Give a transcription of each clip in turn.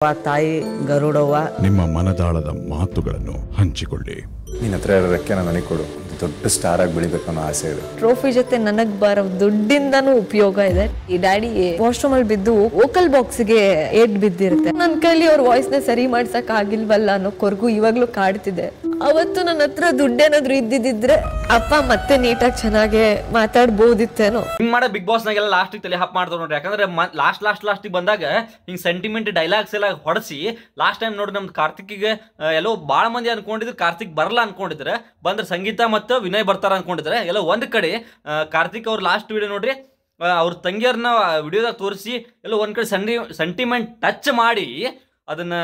ತಾಯಿ ಗರುಡವ್ವ ನಿಮ್ಮ ಮನದಾಳದ ಮಾತುಗಳನ್ನು ಹಂಚಿಕೊಳ್ಳಿ. ನಿನ್ನ ಹತ್ರ ಇರೋ ರೆಕ್ಕೆನ ನನಗೆ ಕೊಡು. ದೊಡ್ಡ ಸ್ಟಾರ್ ಆಗಿ ಬೆಳಿಬೇಕು ಅನ್ನೋ ಆಸೆ ಇದೆ. ಟ್ರೋಫಿ ಜೊತೆ ನನಗ್ ಬರೋ ದುಡ್ಡಿಂದನೂ ಉಪಯೋಗ ಇದೆ. ಈ ಡ್ಯಾಡಿ ವಾಶ್ರೂಮ್ ಅಲ್ಲಿ ಬಿದ್ದು ವೋಕಲ್ ಬಾಕ್ಸ್ ಗೆ ಏಟ್ ಬಿದ್ದಿರುತ್ತೆ. ನನ್ನ ಕೈಲಿ ಅವ್ರ ವಾಯ್ಸ್ ನ ಸರಿ ಮಾಡ್ಸಕ್ ಆಗಿಲ್ವಲ್ಲ ಅನ್ನೋ ಕೊರಗು ಇವಾಗ್ಲೂ ಕಾಡ್ತಿದೆ. ಅವತ್ತು ನನ್ನ ಹತ್ರ ದುಡ್ಡೇನಾದ್ರು ಇದ್ದಿದ್ರೆ ಅಪ್ಪ ಮತ್ತೆ ನೀಟಾಗಿ ಚೆನ್ನಾಗಿ ಮಾತಾಡ್ಬೋದಿತ್ತೇನೋ. ಹಿಂಗ್ ಮಾಡೋ ಬಿಗ್ ಬಾಸ್ ನಾಗೆಲ್ಲ ಲಾಸ್ಟಿಗೆ ತಲೆ ಹಾಪ್ ಮಾಡ್ತಾರ ನೋಡ್ರಿ. ಯಾಕಂದ್ರೆ ಲಾಸ್ಟಿಗೆ ಬಂದಾಗ ಹಿಂಗ್ ಸೆಂಟಿಮೆಂಟ್ ಡೈಲಾಗ್ಸ್ ಎಲ್ಲ ಹೊಡೆಸಿ ಲಾಸ್ಟ್ ಟೈಮ್ ನೋಡ್ರಿ ನಮ್ದು ಕಾರ್ತಿಕ್ಗೆ ಎಲ್ಲೋ ಭಾಳ ಮಂದಿ ಅನ್ಕೊಂಡಿದ್ರು ಕಾರ್ತಿಕ್ ಬರಲ್ಲ ಅನ್ಕೊಂಡಿದ್ರೆ, ಬಂದ್ರೆ ಸಂಗೀತ ಮತ್ತು ವಿನಯ್ ಬರ್ತಾರ ಅನ್ಕೊಂಡಿದ್ರೆ. ಎಲ್ಲ ಒಂದ್ ಕಡೆ ಕಾರ್ತಿಕ್ ಅವ್ರ ಲಾಸ್ಟ್ ವಿಡಿಯೋ ನೋಡ್ರಿ, ಅವ್ರ ತಂಗಿಯರ್ನ ವಿಡಿಯೋದಾಗ ತೋರಿಸಿ ಎಲ್ಲೋ ಒಂದ್ ಕಡೆ ಸೆಂಟಿಮೆಂಟ್ ಟಚ್ ಮಾಡಿ ಅದನ್ನ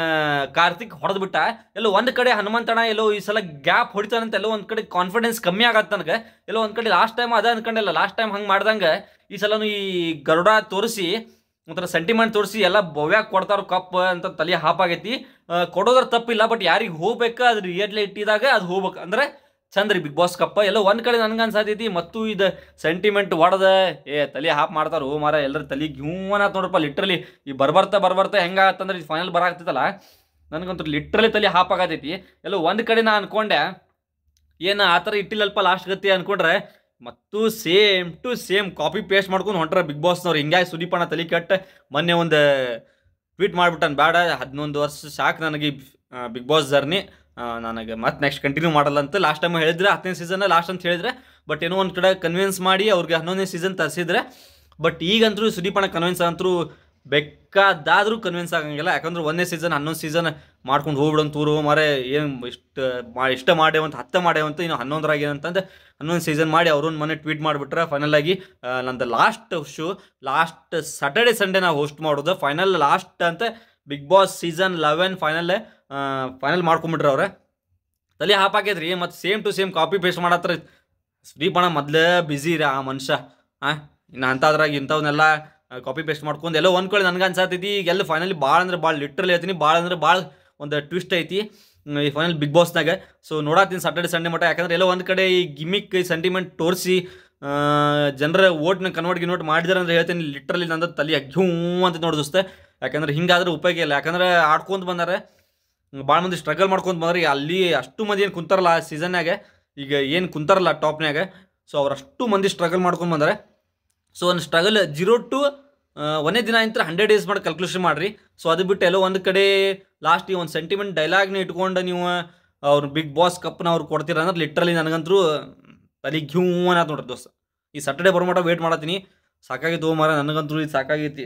ಕಾರ್ತಿಕ್ ಹೊಡೆದ್ ಬಿಟ್ಟ. ಎಲ್ಲೋ ಒಂದ್ ಕಡೆ ಹನುಮಂತಣ್ಣ ಎಲ್ಲೋ ಈ ಸಲ ಗ್ಯಾಪ್ ಹೊಡಿತಾನಂತ ಎಲ್ಲೋ ಒಂದ್ ಕಡೆ ಕಾನ್ಫಿಡೆನ್ಸ್ ಕಮ್ಮಿ ಆಗತ್ತ ನನಗೆ. ಎಲ್ಲೋ ಒಂದ್ ಕಡೆ ಲಾಸ್ಟ್ ಟೈಮ್ ಅದ ಅನ್ಕೊಂಡಿಲ್ಲ, ಲಾಸ್ಟ್ ಟೈಮ್ ಹಂಗೆ ಮಾಡ್ದಂಗೆ ಈ ಸಲನು ಈ ಗರುಡ ತೋರಿಸಿ ಒಂಥರ ಸೆಂಟಿಮೆಂಟ್ ತೋರಿಸಿ ಎಲ್ಲ ಭವ್ಯಾಗ ಕೊಡ್ತಾರ ಕಪ್ ಅಂತ ತಲೆ ಹಾಪಾಗೈತಿ. ಕೊಡೋದ್ರ ತಪ್ಪಿಲ್ಲ, ಬಟ್ ಯಾರಿಗೆ ಹೋಗ್ಬೇಕು ಅದ್ರ ರಿಯಲ್ ಇಟ್ಟಿದಾಗ ಅದು ಹೋಗ್ಬೇಕು ಅಂದ್ರೆ ಚಂದ್ರಿ ಬಿಗ್ ಬಾಸ್ ಕಪ್ಪ. ಎಲ್ಲ ಒಂದ್ ಕಡೆ ನನ್ಗೆ ಅನ್ಸಾತೈತಿ ಮತ್ತು ಇದು ಸೆಂಟಿಮೆಂಟ್ ಹೊಡೆದ ತಲೆ ಹಾಪ್ ಮಾಡ್ತಾರ ಮಾರ ಎಲ್ಲರ ತಲೆ ಗ್ಯೂವನಾತ್ ನೋಡ್ರಪ್ಪ. ಲಿಟ್ರಲಿ ಈ ಬರ್ಬರ್ತಾ ಹೆಂಗಾಗತ್ತಂದ್ರೆ ಇದು ಫೈನಲ್ ಬರಾಗ್ತೈತಲ್ಲ, ನನಗಂತೂ ಲಿಟ್ರಲಿ ತಲೆ ಹಾಪ್ ಆಗತೈತಿ. ಎಲ್ಲ ಒಂದ್ ಕಡೆ ನಾ ಅನ್ಕೊಂಡೆ ಏನು ಆ ಥರ ಇಟ್ಟಿಲ್ಲಲ್ಪ ಲಾಸ್ಟ್ ಗತಿ ಅನ್ಕೊಂಡ್ರೆ ಮತ್ತು same to same copy paste ಮಾಡ್ಕೊಂಡು ಹೊಂಟ್ರ ಬಿಗ್ ಬಾಸ್ನವ್ರು. ಹಿಂಗಾಗಿ ಸುದೀಪಣ್ಣ ತಲೆ ಕೆಟ್ಟ ಮೊನ್ನೆ ಒಂದು ಟ್ವೀಟ್ ಮಾಡ್ಬಿಟ್ಟಾನ, ಬೇಡ 11 ವರ್ಷ ಸಾಕು ನನಗೆ ಬಿಗ್ ಬಾಸ್ ಜರ್ನಿ, ನನಗೆ ಮತ್ತೆ ನೆಕ್ಸ್ಟ್ ಕಂಟಿನ್ಯೂ ಮಾಡಲ್ಲ ಅಂತ ಲಾಸ್ಟ್ ಟೈಮ್ ಹೇಳಿದ್ರೆ 10ನೇ ಸೀಸನ್ ಲಾಸ್ಟ್ ಅಂತ ಹೇಳಿದ್ರೆ. ಬಟ್ ಏನೋ ಒಂದು ಕಡೆ ಕನ್ವಿನ್ಸ್ ಮಾಡಿ ಅವ್ರಿಗೆ 11ನೇ ಸೀಸನ್ ತರಿಸಿದ್ರೆ. ಬಟ್ ಈಗಂತರೂ ಸುದೀಪಣ್ಣ ಕನ್ವಿನ್ಸ್ ಅಂತರೂ ಬೇಕಾದಾದ್ರೂ ಕನ್ವಿನ್ಸ್ ಆಗಂಗಿಲ್ಲ. ಯಾಕಂದ್ರೆ 1ನೇ ಸೀಸನ್ 11 ಸೀಸನ್ ಮಾಡ್ಕೊಂಡು ಹೋಗ್ಬಿಡಂತೂರು ಮಾರೇ ಏನು ಇಷ್ಟ ಮಾಡೇವಂತ 10 ಮಾಡೇವಂತ ಇನ್ನು 11ರಾಗ ಏನಂತಂದು 11 ಸೀಸನ್ ಮಾಡಿ ಅವ್ರೊಂದು ಮನೆ ಟ್ವೀಟ್ ಮಾಡಿಬಿಟ್ರೆ. ಫೈನಲ್ ಆಗಿ ನಂದು last show last Saturday Sunday ನಾವು ಹೋಸ್ಟ್ ಮಾಡೋದು ಫೈನಲ್ ಲಾಸ್ಟ್ ಅಂತ ಬಿಗ್ ಬಾಸ್ ಸೀಸನ್ 11 ಫೈನಲ್ ಮಾಡ್ಕೊಂಬಿಟ್ರೆ ಅವ್ರೆ. ತಲೆ ಹಾಪಾಕೈತ್ರಿ. ಮತ್ತು same to same copy paste ಮಾಡತ್ರ ಸುದೀಪಣ್ಣ ಮೊದಲೇ ಬ್ಯುಸಿ ರೀ ಆ ಮನುಷ್ಯ. ಇನ್ನು ಅಂಥದ್ರಾಗ ಇಂಥವನ್ನೆಲ್ಲ ಕಾಪಿ ಪೇಸ್ಟ್ ಮಾಡ್ಕೊಂಡು ಎಲ್ಲೋ ಒಂದು ಕಡೆ ನನಗೆ ಅನ್ಸಾತೈತಿ ಈಗೆಲ್ಲ ಫೈನಲಿ ಭಾಳ ಅಂದ್ರೆ ಭಾಳ ಲಿಟ್ರಲಿ ಹೇಳ್ತೀನಿ, ಭಾಳ ಅಂದ್ರೆ ಭಾಳ ಒಂದು ಟ್ವಿಸ್ಟ್ ಐತಿ ಈ ಫೈನಲ್ ಬಿಗ್ ಬಾಸ್ನಾಗ. ಸೊ ನೋಡತ್ತೀನಿ ಸ್ಯಾಟರ್ಡೆ ಸಂಡೇ ಮಟ್ಟ. ಯಾಕಂದ್ರೆ ಎಲ್ಲೋ ಒಂದು ಕಡೆ ಈ ಗಿಮಿಕ್ ಸೆಂಟಿಮೆಂಟ್ ತೋರಿಸಿ ಜನರ ಓಟ್ನ ಕನ್ವರ್ಟ್ ಮಾಡಿದಾರೆ ಅಂದ್ರೆ ಹೇಳ್ತೀನಿ ಲಿಟ್ರಲಿ ನಂದು ತಲೆ ಅಗ್ಯೂ ಅಂತ ನೋಡಿದೋಸ್ತೆ. ಯಾಕಂದ್ರೆ ಹಿಂಗಾದ್ರೆ ಉಪಯೋಗ ಇಲ್ಲ. ಯಾಕಂದ್ರೆ ಆಡ್ಕೊಂತ ಬಂದಾರೆ, ಭಾಳ ಮಂದಿ ಸ್ಟ್ರಗಲ್ ಮಾಡ್ಕೊಂತ ಬಂದ್ರೆ. ಅಲ್ಲಿ ಅಷ್ಟು ಮಂದಿ ಏನು ಕುಂತಾರಲ್ಲ ಆ ಸೀಸನ್ನಾಗ, ಈಗ ಏನು ಕುಂತಾರಲ್ಲ ಟಾಪ್ನಾಗ, ಸೊ ಅವರಷ್ಟು ಮಂದಿ ಸ್ಟ್ರಗಲ್ ಮಾಡ್ಕೊಂಡು ಬಂದಾರೆ. ಸೊ ಒಂದು ಸ್ಟ್ರಗಲ್ 0 to 1ನೇ ದಿನ ಅಂತ 100 ಡೇಸ್ ಮಾಡಿ ಕ್ಯಾಲ್ಕುಲೇಷನ್ ಮಾಡಿರಿ. ಸೊ ಅದು ಬಿಟ್ಟು ಎಲ್ಲೋ ಒಂದು ಕಡೆ ಲಾಸ್ಟ್ ಈ ಒಂದು ಸೆಂಟಿಮೆಂಟ್ ಡೈಲಾಗ್ನ ಇಟ್ಕೊಂಡು ನೀವು ಅವ್ರು ಬಿಗ್ ಬಾಸ್ ಕಪ್ನ ಅವ್ರು ಕೊಡ್ತೀರ ಅಂದ್ರೆ ಲಿಟ್ರಲಿ ನನಗಂತರೂ ತಲೆ ಗ್ಯೂವನ್ ಆಯ್ತು ನೋಡ್ರಿ ದೋಸ್ತ. ಈ ಸ್ಯಾಟರ್ಡೆ ಬರೋ ಮಟ್ಟ ವೇಟ್ ಮಾಡತ್ತೀನಿ. ಸಾಕಾಗಿತ್ತು ಮಾರ, ನನಗಂತೂ ಇದು ಸಾಕಾಗೈತಿ.